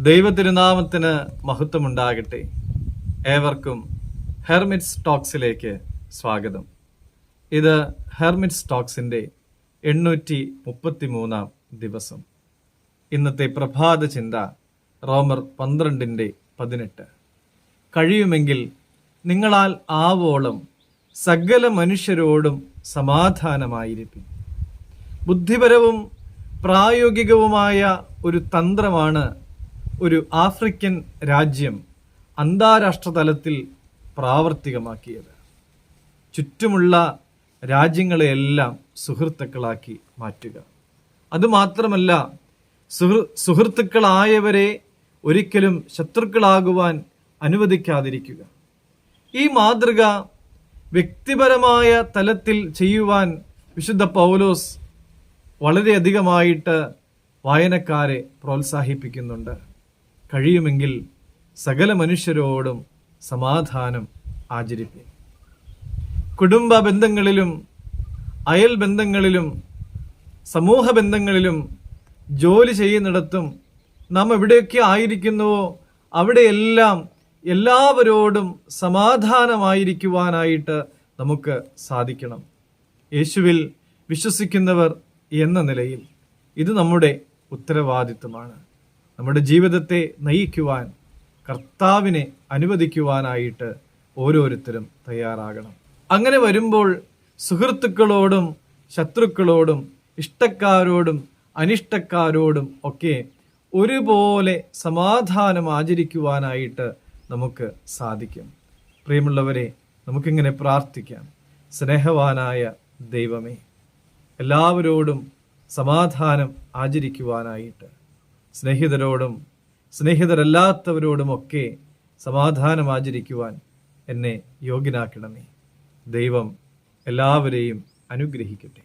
ദൈവതിരുനാമത്തിന് മഹത്വമുണ്ടാകട്ടെ. ഏവർക്കും ഹെർമിറ്റ്സ് ടോക്സിലേക്ക് സ്വാഗതം. ഇത് ഹെർമിറ്റ്സ് ടോക്സിൻ്റെ 833 ദിവസം. ഇന്നത്തെ പ്രഭാത ചിന്ത റോമർ 12:18. കഴിയുമെങ്കിൽ നിങ്ങളാൽ ആവോളം സകല മനുഷ്യരോടും സമാധാനമായിരിക്കും. ബുദ്ധിപരവും പ്രായോഗികവുമായ ഒരു തന്ത്രമാണ് ഒരു ആഫ്രിക്കൻ രാജ്യം അന്താരാഷ്ട്ര തലത്തിൽ പ്രാവർത്തികമാക്കിയത്. ചുറ്റുമുള്ള രാജ്യങ്ങളെയെല്ലാം സുഹൃത്തുക്കളാക്കി മാറ്റുക. അതുമാത്രമല്ല, സുഹൃത്തുക്കളായവരെ ഒരിക്കലും ശത്രുക്കളാകുവാൻ അനുവദിക്കാതിരിക്കുക. ഈ മാതൃക വ്യക്തിപരമായ തലത്തിൽ ചെയ്യുവാൻ വിശുദ്ധ പൗലോസ് വളരെയധികമായിട്ട് വായനക്കാരെ പ്രോത്സാഹിപ്പിക്കുന്നുണ്ട്. കഴിയുമെങ്കിൽ സകല മനുഷ്യരോടും സമാധാനം ആചരിപ്പിൻ. കുടുംബ ബന്ധങ്ങളിലും അയൽ ബന്ധങ്ങളിലും സമൂഹ ബന്ധങ്ങളിലും ജോലി ചെയ്യുന്നിടത്തും നാം എവിടെയൊക്കെ ആയിരിക്കുന്നുവോ അവിടെയെല്ലാം എല്ലാവരോടും സമാധാനമായിരിക്കുവാനായിട്ട് നമുക്ക് സാധിക്കണം. യേശുവിൽ വിശ്വസിക്കുന്നവർ എന്ന നിലയിൽ ഇത് നമ്മുടെ ഉത്തരവാദിത്വമാണ്. നമ്മുടെ ജീവിതത്തെ നയിക്കുവാൻ കർത്താവിനെ അനുവദിക്കുവാനായിട്ട് ഓരോരുത്തരും തയ്യാറാകണം. അങ്ങനെ വരുമ്പോൾ സുഹൃത്തുക്കളോടും ശത്രുക്കളോടും ഇഷ്ടക്കാരോടും അനിഷ്ടക്കാരോടും ഒക്കെ ഒരുപോലെ സമാധാനം ആചരിക്കുവാനായിട്ട് നമുക്ക് സാധിക്കും. പ്രിയമുള്ളവരെ, നമുക്കിങ്ങനെ പ്രാർത്ഥിക്കാം. സ്നേഹവാനായ ദൈവമേ, എല്ലാവരോടും സമാധാനം ആചരിക്കുവാനായിട്ട്, സ്നേഹിതരോടും സ്നേഹിതരല്ലാത്തവരോടുമൊക്കെ സമാധാനം ആചരിക്കുവാൻ എന്നെ യോഗ്യനാക്കണമേ. ദൈവം എല്ലാവരെയും അനുഗ്രഹിക്കട്ടെ.